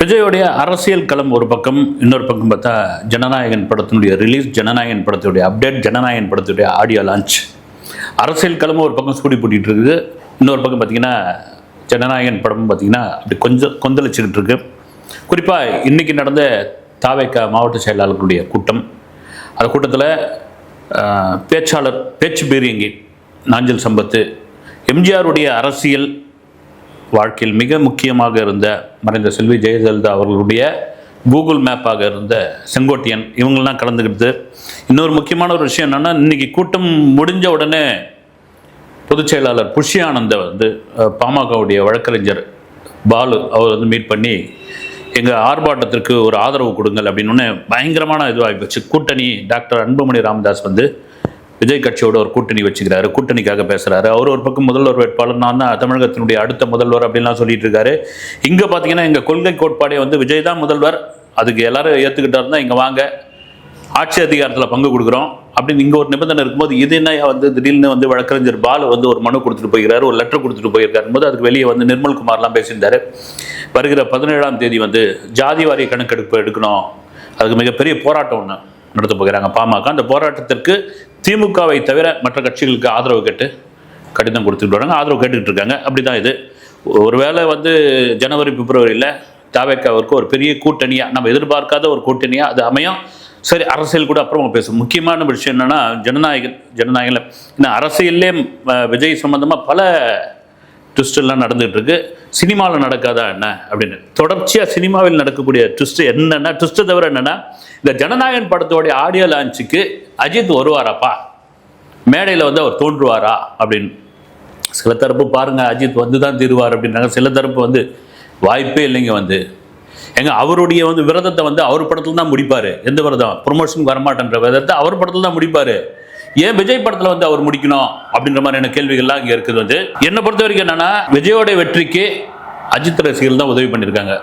விஜயோடைய அரசியல் களம் ஒரு பக்கம், இன்னொரு பக்கம் பார்த்தா ஜனநாயகன் படத்தினுடைய ரிலீஸ், ஜனநாயகன் படத்துடைய அப்டேட், ஜனநாயகன் படத்துடைய ஆடியோ லான்ச். அரசியல் களமும் ஒரு பக்கம் சூடி போட்டிட்டு இருக்குது. இன்னொரு பக்கம் பார்த்தீங்கன்னா ஜனநாயகன் படமும் பார்த்தீங்கன்னா அப்படி கொஞ்சம் கொந்தளிச்சுக்கிட்டு இருக்கு. குறிப்பாக இன்னைக்கு நடந்த தாவேகா மாவட்ட செயலாளர்களுடைய கூட்டம். அந்த கூட்டத்தில் பேச்சு பீரியங்கி நாஞ்சில் சம்பத்து, எம்ஜிஆருடைய அரசியல் வாழ்க்கையில் மிக முக்கியமாக இருந்த மறைந்த செல்வி ஜெயலலிதா அவர்களுடைய கூகுள் மேப்பாக இருந்த செங்கோட்டையன், இவங்கெல்லாம் கலந்துக்கிட்டு. இன்னொரு முக்கியமான ஒரு விஷயம் என்னென்னா, இன்றைக்கி கூட்டம் முடிஞ்ச உடனே பொதுச் செயலாளர் புஷ்ய ஆனந்த பாமகவுடைய வழக்கறிஞர் பாலு அவர் மீட் பண்ணி எங்கள் ஆர்ப்பாட்டத்திற்கு ஒரு ஆதரவு கொடுங்கள் அப்படின்னு பயங்கரமான இதுவாகி போச்சு. கூட்டணி டாக்டர் அன்புமணி ராமதாஸ் விஜய் கட்சியோட ஒரு கூட்டணி வச்சுக்கிறாரு, கூட்டணிக்காக பேசுகிறாரு. அவர் ஒரு பக்கம் முதல்வர் வேட்பாளர், நான் தான் தமிழகத்தினுடைய அடுத்த முதல்வர் அப்படின்லாம் சொல்லிட்டு இருக்காரு. இங்கே பார்த்தீங்கன்னா எங்கள் கொள்கை கோட்பாடே விஜய் தான் முதல்வர், அதுக்கு எல்லாரும் ஏற்றுக்கிட்டா இங்கே வாங்க ஆட்சி அதிகாரத்தில் பங்கு கொடுக்குறோம் அப்படின்னு இங்கே ஒரு நிபந்தனை இருக்கும்போது, இது என்ன திடீர்னு வழக்கறிஞர் பாலு ஒரு மனு கொடுத்துட்டு போயிருக்காரு, ஒரு லெட்டர் கொடுத்துட்டு போயிருக்காரு போது அதுக்கு வெளியே நிர்மல்குமார்லாம் பேசியிருந்தாரு. வருகிற 17ஆம் தேதி ஜாதி வாரிய கணக்கெடுப்பு எடுக்கணும், அதுக்கு மிகப்பெரிய போராட்டம் ஒன்று நடத்த போகிறாங்க பாமக. அந்த போராட்டத்திற்கு திமுகவை தவிர மற்ற கட்சிகளுக்கு ஆதரவு கேட்டு கடிதம் கொடுத்துட்டு வராங்க, ஆதரவு கேட்டுக்கிட்டு இருக்காங்க. அப்படி தான் இது. ஒருவேளை ஜனவரி பிப்ரவரியில் தாவேகாவிற்கு ஒரு பெரிய கூட்டணியாக, நம்ம எதிர்பார்க்காத ஒரு கூட்டணியாக அது அமையும். சரி, அரசியல் கூட அப்புறமா பேசும். முக்கியமான விஷயம் என்னென்னா, ஜனநாயகத்தில் இன்னும் அரசியல்லே விஜய் சம்பந்தமாக பல ட்விஸ்டெல்லாம் நடந்துகிட்டு இருக்கு. சினிமாவில் நடக்காதா என்ன அப்படின்னு தொடர்ச்சியாக சினிமாவில் நடக்கக்கூடிய ட்விஸ்ட் என்னென்னா, ட்விஸ்ட்டை தவிர என்னென்னா, இந்த ஜனநாயகன் படத்தோடைய ஆடியோ லான்ச்சுக்கு அஜித் வருவாராப்பா, மேடையில் அவர் தோன்றுவாரா அப்படின்னு சில தரப்பு பாருங்கள், அஜித் தான் தீருவார் அப்படின்றாங்க. சில தரப்பு வாய்ப்பே இல்லைங்க. எங்க அவருடைய விரதத்தை அவர் படத்தில் தான் முடிப்பார். எந்த விரதம்? ப்ரொமோஷனுக்கு வரமாட்டேன்ற விரதத்தை அவர் படத்தில் தான் முடிப்பார். ஏன் விஜய் படத்தில் அவர் முடிக்கணும் அப்படின்ற மாதிரியான கேள்விகள்லாம் இங்கே இருக்குது. என்னை பொறுத்த வரைக்கும் என்னன்னா, விஜயோட வெற்றிக்கு அஜித் ரசிகர்கள் தான் உதவி பண்ணியிருக்காங்க,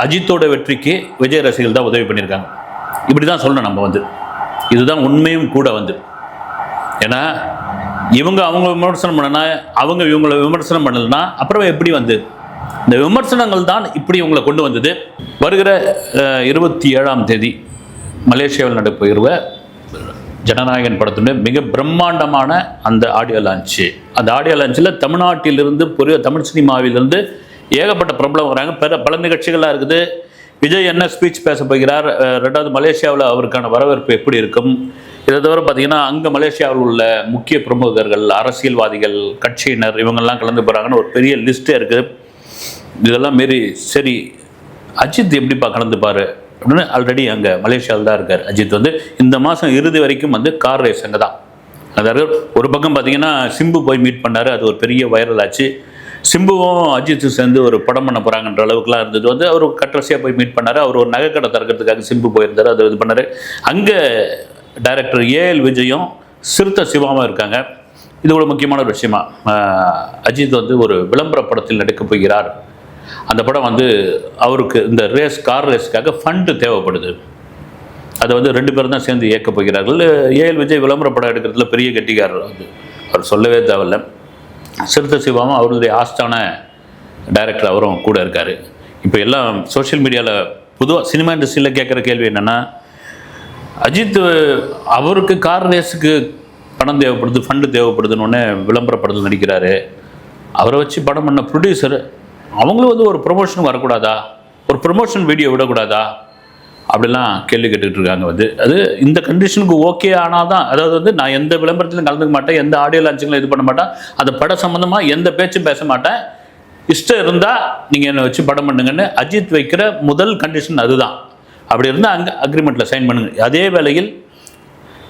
அஜித்தோட வெற்றிக்கு விஜய் ரசிகர்கள் தான் உதவி பண்ணியிருக்காங்க. இப்படி தான் சொல்லணும் நம்ம. இதுதான் உண்மையும் கூட. ஏன்னா இவங்க அவங்க விமர்சனம் பண்ணனா, அவங்க இவங்களை விமர்சனம் பண்ணலன்னா அப்புறம் எப்படி இந்த விமர்சனங்கள் தான் இப்படி இவங்களை கொண்டு வந்தது. வருகிற 27ஆம் தேதி மலேசியாவில் நடப்புகிற ஜனநாயகன் படத்துடைய மிக பிரம்மாண்டமான அந்த ஆடியோ லான்ச்சு. அந்த ஆடியோ லான்ச்சில் தமிழ்நாட்டிலிருந்து தமிழ் சினிமாவிலிருந்து ஏகப்பட்ட பிரபலம் வராங்க. பல நிகழ்ச்சிகளாக இருக்குது. விஜய் என்ன ஸ்பீச் பேச போகிறார், ரெண்டாவது மலேசியாவில் அவருக்கான வரவேற்பு எப்படி இருக்கும், இதை தவிர பார்த்தீங்கன்னா அங்கே மலேசியாவில் உள்ள முக்கிய பிரமுகர்கள், அரசியல்வாதிகள், கட்சியினர் இவங்கெல்லாம் கலந்து போகிறாங்கன்னு ஒரு பெரிய லிஸ்ட்டே இருக்குது. இதெல்லாம் மாரி சரி அஜித் எப்படிப்பா கலந்துப்பார் அப்படின்னு ஆல்ரெடி அங்கே மலேசியாவில் தான் இருக்கார் அஜித். இந்த மாதம் இறுதி வரைக்கும் கார் ரேஸ் அங்கே தான். அதாவது ஒரு பக்கம் பார்த்தீங்கன்னா சிம்பு போய் மீட் பண்ணார், அது ஒரு பெரிய வைரல் ஆச்சு. சிம்புவும் அஜித்தும் சேர்ந்து ஒரு படம் பண்ண போகிறாங்கன்ற அளவுக்குலாம் இருந்தது. அவர் கட்ரஸியாக போய் மீட் பண்ணார். அவர் ஒரு நகைக்கடை திறக்கிறதுக்காக சிம்பு போயிருந்தார், அது இது பண்ணார். அங்கே டைரக்டர் ஏஎல் விஜயும் சிறுத்தை சிவாவும் இருக்காங்க. இது ஒரு முக்கியமான ஒரு விஷயமா. அஜித் ஒரு விளம்பர படத்தில் நடிக்கப் போகிறார். அந்த படம் அவருக்கு இந்த கார் ரேஸுக்காக ஃபண்டு தேவைப்படுது. அதை 2 பேரும் தான் சேர்ந்து இயக்க போகிறார்கள். ஏஎல் விஜய் விளம்பர படம் எடுக்கிறதுல பெரிய கெட்டிக்காரர், அவர் சொல்லவே தேவையில்லை. சிறுத்தை சிவாவும் அவருடைய ஆஸ்தான டைரக்டர் அவரும் கூட இருக்கார். இப்போ எல்லாம் சோஷியல் மீடியாவில் பொதுவாக சினிமா இண்டஸ்ட்ரியில் கேட்குற கேள்வி என்னென்னா, அஜித் அவருக்கு கார் ரேஸுக்கு பணம் தேவைப்படுது, ஃபண்டு தேவைப்படுதுன்னு விளம்பர படத்தில் நடிக்கிறாரு. அவரை வச்சு படம் பண்ண ப்ரொடியூசர் அவங்களும் ஒரு ப்ரொமோஷன் வரக்கூடாதா, ஒரு ப்ரொமோஷன் வீடியோ விடக்கூடாதா அப்படிலாம் கேள்வி கேட்டுக்கிட்டு இருக்காங்க. அது இந்த கண்டிஷனுக்கு ஓகே ஆனால் தான், அதாவது நான் எந்த விளம்பரத்திலும் கலந்துக்க மாட்டேன், எந்த ஆடியோ லான்ச்சிங்களும் இது பண்ண மாட்டேன், அந்த படம் சம்மந்தமாக எந்த பேச்சும் பேச மாட்டேன், இஷ்டம் இருந்தால் நீங்கள் என்னை வச்சு படம் பண்ணுங்கன்னு அஜித் வைக்கிற முதல் கண்டிஷன் அதுதான். அப்படி இருந்தால் அங்கே அக்ரிமெண்ட்டில் சைன் பண்ணுங்க. அதே வேளையில்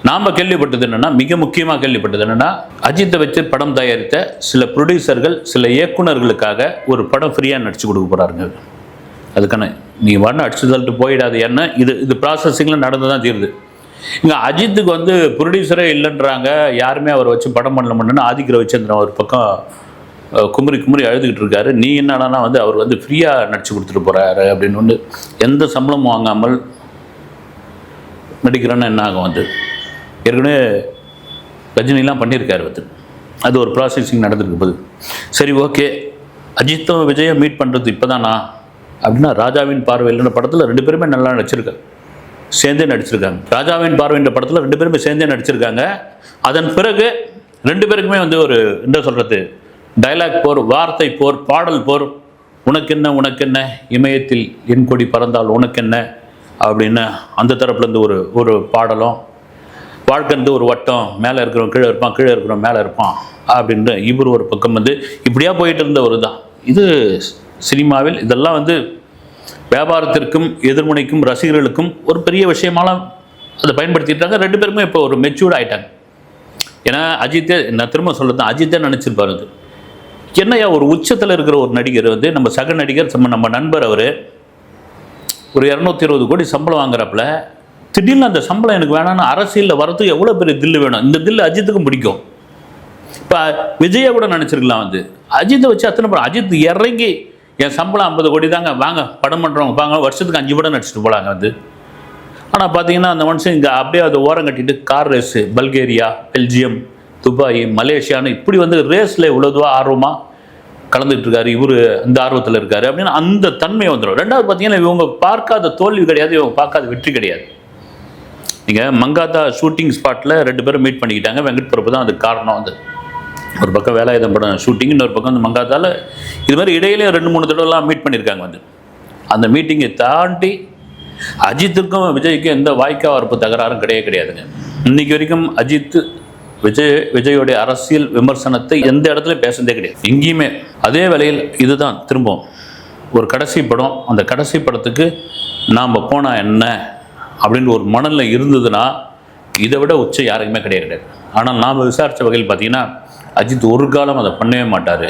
நாம் கேள்விப்பட்டது என்னென்னா, மிக முக்கியமாக கேள்விப்பட்டது என்னென்னா, அஜித்தை வச்சு படம் தயாரித்த சில ப்ரொடியூசர்கள் சில இயக்குநர்களுக்காக ஒரு படம் ஃப்ரீயாக நடிச்சு கொடுக்க போகிறாருங்க. அதுக்கான நீ அடிச்சு தள்ளிட்டு போயிடாது. ஏன்னா இது ப்ராசஸிங்கில் நடந்து தான் தீருது. இங்கே அஜித்துக்கு ப்ரொடியூசரே இல்லைன்றாங்க, யாருமே அவரை வச்சு படம் பண்ணலன்னு ஆதிக்க ரவிச்சந்திரன் ஒரு பக்கம் குமுறி அழுதுகிட்டு இருக்காரு. நீ என்னன்னா அவர் ஃப்ரீயாக நடிச்சு கொடுத்துட்டு போகிறாரு அப்படின்னு எந்த சம்பளமும் வாங்காமல் நடிக்கிறேன்னு என்ன ஆகும். ஏற்கனவே ரஜினிலாம் பண்ணியிருக்காரு. அது ஒரு ப்ராசஸிங் நடந்துருக்கு போது. சரி, ஓகே, அஜித்தும் விஜயும் மீட் பண்ணுறது இப்போ தானா அப்படின்னா ராஜாவின் பார்வையில்ன்ற படத்தில் 2 பேருமே நல்லா நடிச்சிருக்காங்க, சேர்ந்தே நடிச்சிருக்காங்க. ராஜாவின் பார்வைன்ற படத்தில் 2 பேருமே சேர்ந்தே நடிச்சிருக்காங்க. அதன் பிறகு 2 பேருக்குமே வந்து ஒரு என்ன சொல்கிறது, டைலாக் போர், வார்த்தை போர், பாடல் போர். உனக்கென்ன இமயத்தில் என் கொடி பறந்தால் உனக்கென்ன அப்படின்னு அந்த தரப்புலேருந்து ஒரு பாடலும், வாழ்க்கைந்து ஒரு வட்டம், மேலே இருக்கிறவன் கீழே இருப்பான், கீழே இருக்கிறவன் மேலே இருப்பான் அப்படின்ட்டு இவர் ஒரு பக்கம் வந்து இப்படியா போயிட்டு இருந்த ஒரு தான். இது சினிமாவில் இதெல்லாம் வந்து வியாபாரத்திற்கும் எதிர்முனைக்கும் ரசிகர்களுக்கும் ஒரு பெரிய விஷயமாலாம் அதை பயன்படுத்திட்டாங்க. 2 பேருமே இப்போ ஒரு மெச்சூர்ட் ஆகிட்டாங்க. ஏன்னா அஜித்தே, நான் திரும்ப சொல்லுறேன், அஜித்தே நினச்சிருப்பாரு அது என்னையா ஒரு உச்சத்தில் இருக்கிற ஒரு நடிகர் வந்து நம்ம சக நடிகர் நம்ம நண்பர், அவர் ஒரு 220 கோடி சம்பளம் வாங்குறாப்புல, திடீர்னு அந்த சம்பளம் எனக்கு வேணாம்னு அரசியலில் வரதுக்கு எவ்வளோ பெரிய தில்லு வேணும். இந்த தில்லு அஜித்துக்கும் பிடிக்கும். இப்போ விஜயை கூட நினச்சிருக்கலாம் வந்து அஜித்தை வச்சு அத்தனை படம். அஜித் இறங்கி என் சம்பளம் 50 கோடி தாங்க, வாங்க படம் பண்ணுறவங்க வாங்க, வருஷத்துக்கு 5 படம் நடிச்சிட்டு போகலாங்க வந்து. ஆனால் பார்த்தீங்கன்னா அந்த மனுஷன் இங்கே அப்படியே அதை ஓரம் கட்டிட்டு car race, Bulgaria, Belgium, Dubai, மலேசியான்னு இப்படி வந்து ரேஸில் இவ்வளோதுவா ஆர்வமாக கலந்துட்டு இருக்காரு. இவர் இந்த ஆர்வத்தில் இருக்காரு அப்படின்னு அந்த தன்மை வந்துடும். 2வது பார்த்தீங்கன்னா இவங்க பார்க்காத தோல்வி கிடையாது, இவங்க பார்க்காத வெற்றி கிடையாது. நீங்கள் மங்காத்தா ஷூட்டிங் ஸ்பாட்டில் 2 பேரும் மீட் பண்ணிக்கிட்டாங்க. வெங்கட் பிரபு தான் அதுக்கு காரணம். வந்து ஒரு பக்கம் வேலாயுதம் படம் ஷூட்டிங், இன்னொரு பக்கம் வந்து மங்காத்தாவில் இது மாதிரி இடையிலே 2-3 தடவைலாம் மீட் பண்ணியிருக்காங்க. வந்து அந்த மீட்டிங்கை தாண்டி அஜித்துக்கும் விஜய்க்கும் எந்த வாய்க்கா வரப்பு தகராறும் கிடையாதுங்க. இன்னைக்கு வரைக்கும் அஜித் விஜயோடைய அரசியல் விமர்சனத்தை எந்த இடத்துல பேசுறதே கிடையாது எங்கேயுமே. அதே வேளையில் இதுதான் திரும்பவும் ஒரு கடைசி படம், அந்த கடைசி படத்துக்கு நாம் போனால் என்ன அப்படின்னு ஒரு மனநிலை இருந்ததுன்னா இதை விட உச்சம் யாருக்குமே கிடையாது. ஆனால் நாம் விசாரித்த வகையில் பார்த்தீங்கன்னா அஜித் ஒரு காலம் அதை பண்ணவே மாட்டார்,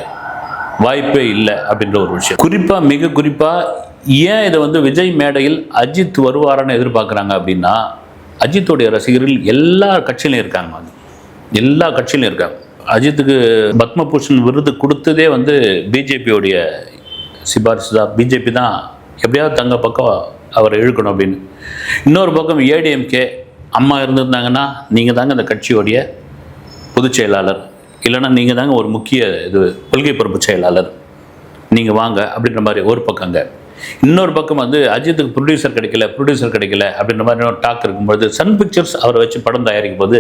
வாய்ப்பே இல்லை அப்படின்ற ஒரு விஷயம். மிக குறிப்பாக ஏன் இதை வந்து விஜய் மேடையில் அஜித் வருவாரான்னு எதிர்பார்க்குறாங்க அப்படின்னா, அஜித்துடைய ரசிகர்கள் எல்லா கட்சியிலையும் இருக்காங்க. அது எல்லா கட்சியிலும் இருக்காங்க. அஜித்துக்கு பத்மபூஷன் விருது கொடுத்ததே வந்து பிஜேபியோடைய சிபாரிசு தான். பிஜேபி தான் எப்படியாவது தங்க பக்கம் அவரை இழுக்கணும் அப்படின்னு. இன்னொரு பக்கம் ஏடிஎம்கே அம்மா இருந்திருந்தாங்கன்னா நீங்கள் தாங்க அந்த கட்சியோடைய பொதுச் செயலாளர், இல்லைன்னா நீங்கள் தாங்க ஒரு முக்கிய கொள்கை பொறுப்பு செயலாளர், நீங்கள் வாங்க அப்படின்ற மாதிரி ஒரு பக்கங்க. இன்னொரு பக்கம் வந்து அஜித்துக்கு ப்ரொடியூசர் கிடைக்கல அப்படின்ற மாதிரி ஒரு டாக் இருக்கும்போது சன் பிக்சர்ஸ் அவரை வச்சு படம் தயாரிக்கும் போது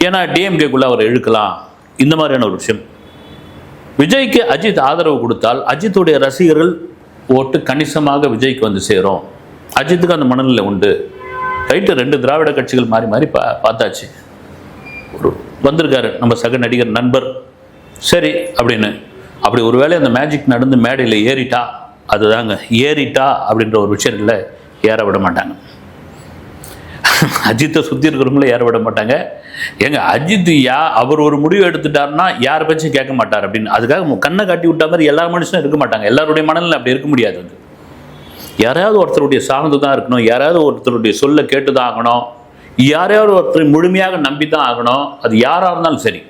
ஏன்னா டிஎம்கேக்குள்ளே அவரை இழுக்கலாம், இந்த மாதிரியான ஒரு விஷயம். விஜய்க்கு அஜித் ஆதரவு கொடுத்தால் அஜித்துடைய ரசிகர்கள் ஓட்டு கணிசமாக விஜய்க்கு வந்து சேரும். அஜித்துக்கு அந்த மனநிலை உண்டு. ரைட்டு, 2 திராவிட கட்சிகள் மாறி பார்த்தாச்சு. ஒரு வந்திருக்காரு நம்ம சக நடிகர் நண்பர், சரி அப்படின்னு. அப்படி ஒரு வேளை அந்த மேஜிக் நடந்து மேடையில் ஏறிட்டா, அதுதாங்க ஏறிட்டா அப்படின்ற ஒரு விஷயத்தில் ஏற விட மாட்டாங்க. அஜித்தை சுற்றி இருக்கிறவங்கள ஏற விட மாட்டாங்க. ஏங்க அஜித் அவர் ஒரு முடிவு எடுத்துட்டாருன்னா யார் பேச்சும் கேட்க மாட்டார் அப்படின்னு அதுக்காக கண்ணை காட்டி விட்டா மாதிரி எல்லா மனுஷனும் இருக்க மாட்டாங்க. எல்லாருடைய மனநிலை அப்படி இருக்க முடியாது. வந்து யாராவது ஒருத்தருடைய சார்ந்து தான் இருக்கணும், யாராவது ஒருத்தருடைய சொல்ல கேட்டு தான் ஆகணும், யாரையாவது ஒருத்தரை முழுமையாக நம்பி தான் ஆகணும். அது யாராக இருந்தாலும் சரி,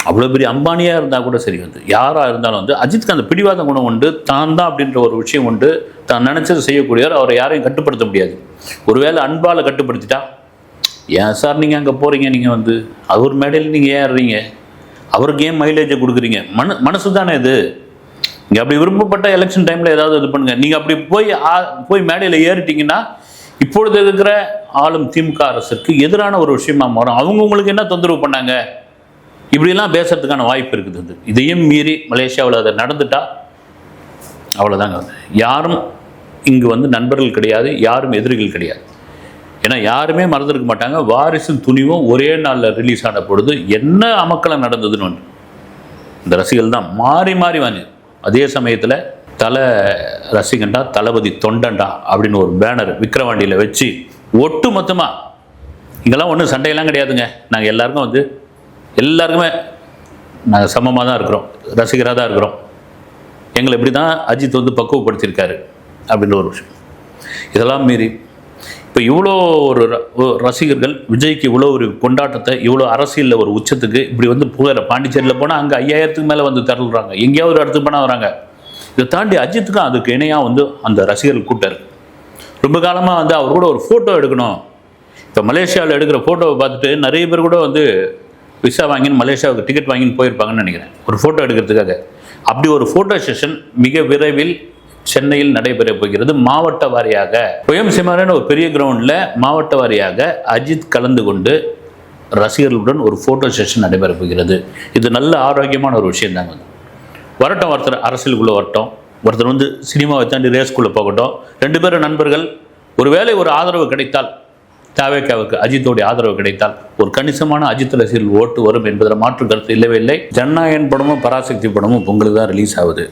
அவ்வளோ பெரிய அம்பானியாக இருந்தால் கூட சரி, வந்து யாராக இருந்தாலும் வந்து அஜித்துக்கு அந்த பிடிவாத குணம் உண்டு, தான் தான் அப்படின்ற ஒரு விஷயம் உண்டு, தான் நினச்சது செய்யக்கூடியவர். அவரை யாரையும் கட்டுப்படுத்த முடியாது. ஒருவேளை அன்பால் கட்டுப்படுத்திட்டா, ஏன் சார் நீங்கள் அங்கே போகிறீங்க, நீங்கள் வந்து அவர் மேடையில் நீங்கள் ஏன் ஏறுறீங்க, அவருக்கு ஏன் மைலேஜை கொடுக்குறீங்க, மனசு தானே இது. நீங்கள் அப்படி விரும்பப்பட்ட எலெக்ஷன் டைமில் ஏதாவது இது பண்ணுங்கள். நீங்கள் அப்படி போய் மேடையில் ஏறிட்டீங்கன்னா இப்பொழுது இருக்கிற ஆளும் திமுக அரசுக்கு எதிரான ஒரு விஷயமா மாறும். அவங்க உங்களுக்கு என்ன தொந்தரவு பண்ணாங்க, இப்படிலாம் பேசுறதுக்கான வாய்ப்பு இருக்குது. இதையும் மீறி மலேசியாவில் அதை நடந்துட்டா அவ்வளோதாங்க. யாரும் இங்கு வந்து நண்பர்கள் கிடையாது, யாரும் எதிரிகள் கிடையாது. ஏன்னா யாருமே மறந்துருக்க மாட்டாங்க. வாரிசும் துணிவும் ஒரே நாளில் ரிலீஸ் ஆன பொழுது என்ன அமக்கலம் நடந்ததுன்னு ஒன்று. இந்த ரசிகர்கள் தான் மாறி வாங்க. அதே சமயத்தில் தலை ரசிகண்டா, தளபதி தொண்டண்டா அப்படின்னு ஒரு பேனர் விக்கிரவாண்டியில் வச்சு ஒட்டு மொத்தமாக இங்கெல்லாம் ஒன்றும் சண்டையெல்லாம் கிடையாதுங்க, நாங்கள் எல்லாருக்குமே நாங்கள் சமமாக தான் இருக்கிறோம், ரசிகராக தான் இருக்கிறோம், எங்களை இப்படி தான் அஜித் வந்து பக்குவப்படுத்தியிருக்காரு அப்படின்ற ஒரு விஷயம். இதெல்லாம் மீறி இப்போ இவ்வளோ ஒரு ரசிகர்கள் விஜய்க்கு இவ்வளோ ஒரு கொண்டாட்டத்தை, இவ்வளோ அரசியலில் ஒரு உச்சத்துக்கு இப்படி வந்து புகழ. பாண்டிச்சேரியில் போனால் அங்கே 5000க்கு மேலே வந்து தள்ளுறாங்க, எங்கேயாவது ஒரு இடத்துக்கு போனால் வராங்க. இதை தாண்டி அஜித்துக்கும் அதுக்கு இணையாக வந்து அந்த ரசிகர்கள் கூட்டார். ரொம்ப காலமாக வந்து அவர் கூட ஒரு ஃபோட்டோ எடுக்கணும். இப்போ மலேசியாவில் எடுக்கிற ஃபோட்டோவை பார்த்துட்டு நிறைய பேர் கூட வந்து விசா வாங்கின்னு மலேசியாவுக்கு டிக்கெட் வாங்கின்னு போயிருப்பாங்கன்னு நினைக்கிறேன், ஒரு ஃபோட்டோ எடுக்கிறதுக்காக. அப்படி ஒரு ஃபோட்டோ செஷன் மிக விரைவில் சென்னையில் நடைபெற போகிறது. மாவட்ட வாரியாக OMC ஒரு பெரிய கிரவுண்டில் மாவட்ட வாரியாக அஜித் கலந்து கொண்டு ரசிகர்களுடன் ஒரு ஃபோட்டோ செஷன் நடைபெற போகிறது. இது நல்ல ஆரோக்கியமான ஒரு விஷயம் தாங்க. வரட்டும், ஒருத்தர் அரசியலுக்குள்ளே வரட்டும், ஒருத்தர் வந்து சினிமாவை தாண்டி ரேஸ்குள்ளே போகட்டும். 2 பேரும் நண்பர்கள். ஒருவேளை ஒரு ஆதரவு கிடைத்தால், தாவேக்காவுக்கு அஜித்தோடைய ஆதரவு கிடைத்தால் ஒரு கணிசமான அஜித் ரசிகர்கள் ஓட்டு வரும் என்பதில் மாற்று கருத்து இல்லவே இல்லை. ஜனநாயகன் படமும் பராசக்தி படமும் பொங்கலுக்கு தான் ரிலீஸ் ஆகுது.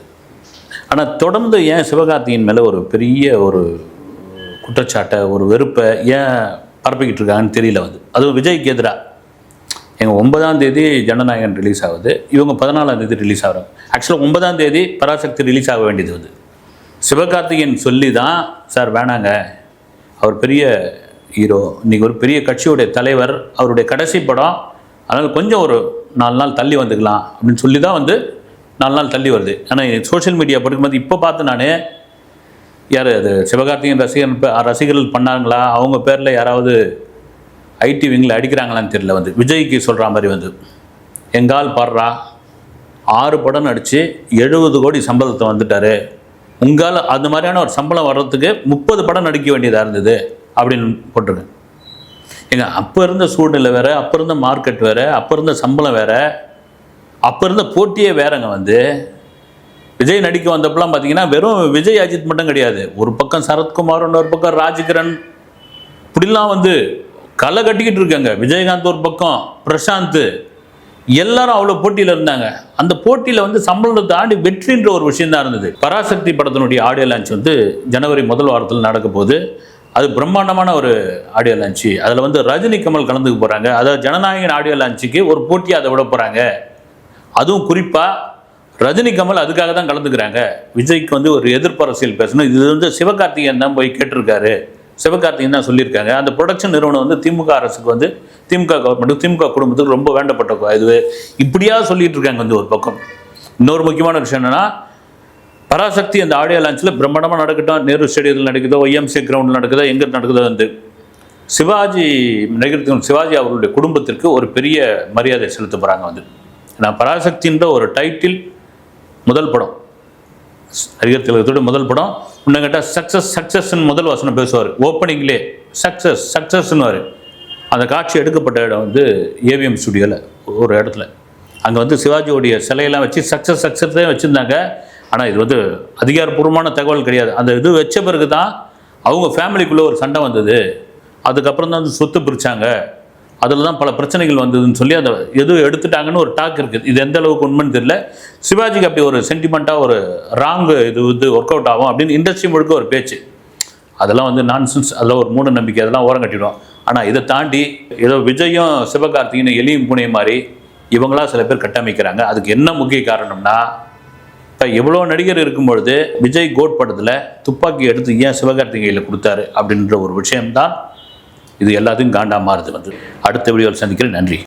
ஆனால் தொடர்ந்து ஏன் சிவகார்த்தியின் மேலே ஒரு பெரிய ஒரு குற்றச்சாட்டை, ஒரு வெறுப்பை ஏன் பரப்பிக்கிட்டு இருக்காங்கன்னு தெரியல. அதுவும் விஜய்க்கு எதிராக. எங்கள் 9ஆம் தேதி ஜனநாயகன் ரிலீஸ் ஆகுது, இவங்க 14ஆம் தேதி ரிலீஸ் ஆகிறாங்க. ஆக்சுவலாக 9ஆம் தேதி பராசக்தி ரிலீஸ் ஆக வேண்டியது சிவகார்த்திகேயன் சொல்லி தான், சார் வேணாங்க, அவர் பெரிய ஹீரோ, இன்றைக்கி ஒரு பெரிய கட்சியுடைய தலைவர், அவருடைய கடைசி படம், அதனால் கொஞ்சம் ஒரு 4 நாள் தள்ளி வந்துக்கலாம் அப்படின்னு சொல்லி தான் 4 நாள் தள்ளி வருது. ஆனால் சோஷியல் மீடியா படிக்கும்போது இப்போ பார்த்து நான், யார் அது சிவகார்த்திகேயன் ரசிகர்கள் பண்ணாங்களா, அவங்க பேரில் யாராவது ஐடி விங்கில் அடிக்கிறாங்களான்னு தெரியல. விஜய்க்கு சொல்கிற மாதிரி எங்கால் பாடுறா 6 படம் நடித்து 70 கோடி சம்பளத்தை வந்துட்டார், உங்களால் அது மாதிரியான ஒரு சம்பளம் வர்றதுக்கு 30 படம் நடிக்க வேண்டியதாக இருந்தது அப்படின்னு போட்டிருக்கேன். ஏங்க, அப்போ இருந்த சூழ்நிலை வேறு, அப்போ இருந்த மார்க்கெட் வேறு, அப்போ இருந்த சம்பளம் வேறு, அப்போ இருந்த போட்டியே வேறங்க. விஜய் நடிக்க வந்தப்பெல்லாம் பார்த்தீங்கன்னா வெறும் விஜய் அஜித் மட்டும் கிடையாது, ஒரு பக்கம் சரத்குமார், இன்னொரு பக்கம் ராஜ்கிரண், இப்படிலாம் களை கட்டிக்கிட்டு இருக்காங்க. விஜயகாந்த் ஒரு பக்கம், பிரசாந்த், எல்லாரும் அவ்வளோ போட்டியில் இருந்தாங்க. அந்த போட்டியில் சம்பளத்தை தாண்டி வெற்றின்ற ஒரு விஷயம் தான் இருந்தது. பராசக்தி படத்தினுடைய ஆடியோ லான்ச் ஜனவரி முதல் வாரத்தில் நடக்க போகுது. அது பிரம்மாண்டமான ஒரு ஆடியோ லான்ச்சு. அதில் ரஜினி கமல் கலந்துக்க போகிறாங்க. அதாவது ஜனநாயகன் ஆடியோ லான்ச்சுக்கு ஒரு போட்டியை அதை விட போகிறாங்க. அதுவும் குறிப்பாக ரஜினி கமல் அதுக்காக தான் கலந்துக்கிறாங்க. விஜய்க்கு ஒரு எதிர்ப்பு அரசியல் பேசணும். இது சிவகார்த்திகேயன் தான் போய் கேட்டிருக்காரு, சிவகார்த்திகேயன் தான் சொல்லியிருக்காங்க. அந்த ப்ரொடக்ஷன் நிறுவனம் திமுக அரசுக்கு திமுக கவர்மெண்ட்டுக்கு, திமுக குடும்பத்துக்கு ரொம்ப வேண்டப்பட்ட இது இப்படியா சொல்லிட்டு இருக்காங்க. ஒரு பக்கம் இன்னொரு முக்கியமான விஷயம் என்னன்னா, பராசக்தி அந்த ஆடியோ லான்ச்சில் பிரம்மாண்டமாக நடக்கட்டும், நேரு ஸ்டேடியத்தில் நடக்குதோ, OMC கிரவுண்டில் நடக்குதோ, எங்கே நடக்குதோ, சிவாஜி நடிகர் சிவாஜி அவர்களுடைய குடும்பத்திற்கு ஒரு பெரிய மரியாதை செலுத்த போகிறாங்க. நான் பராசக்தின்ற ஒரு டைட்டில், முதல் படம், நடிகர் திலகத்தோட முதல் படம். இன்னும் கேட்டால் சக்ஸஸ்ன்னு முதல் வசனம் பேசுவார் ஓப்பனிங்லே, சக்ஸஸ்ன்னு. அந்த காட்சி எடுக்கப்பட்ட இடம் AVM ஸ்டுடியோவில் ஒரு இடத்துல. அங்கே சிவாஜியோடைய சிலையெல்லாம் வச்சு சக்ஸஸ் வச்சுருந்தாங்க. ஆனால் இது அதிகாரப்பூர்வமான தகவல் கிடையாது. அந்த இது வச்ச பிறகு தான் அவங்க ஃபேமிலிக்குள்ளே ஒரு சண்டை வந்தது. அதுக்கப்புறம் தான் சொத்து பிரித்தாங்க. அதில் தான் பல பிரச்சனைகள் வந்ததுன்னு சொல்லி அதை எடுத்துட்டாங்கன்னு ஒரு டாக் இருக்குது. இது எந்த அளவுக்கு உண்மைன்னு தெரியல. சிவாஜிக்கு அப்படி ஒரு சென்டிமெண்ட்டாக ஒரு ராங்கு இது ஒர்க் அவுட் ஆகும் அப்படின்னு இண்டஸ்ட்ரி முழுக்க ஒரு பேச்சு. அதெல்லாம் நான்சென்ஸ், அதெல்லாம் ஒரு மூட நம்பிக்கை, அதெல்லாம் ஓரம் கட்டிடும். ஆனால் இதை தாண்டி ஏதோ விஜயும் சிவகார்த்திகேயன் எலியும் பூனை மாதிரி இவங்களா சில பேர் கட்டமைக்கிறாங்க. அதுக்கு என்ன முக்கிய காரணம்னா, இப்போ எவ்வளோ நடிகர் இருக்கும்பொழுது விஜய் கோட் படத்தில் துப்பாக்கி எடுத்து ஏன் சிவகார்த்திகேயனில் கொடுத்தாரு அப்படின்ற ஒரு விஷயம்தான் இது எல்லாத்தையும் காண்டா மாறுது. அடுத்த வீடியோவில் சந்திக்கிறேன். நன்றி.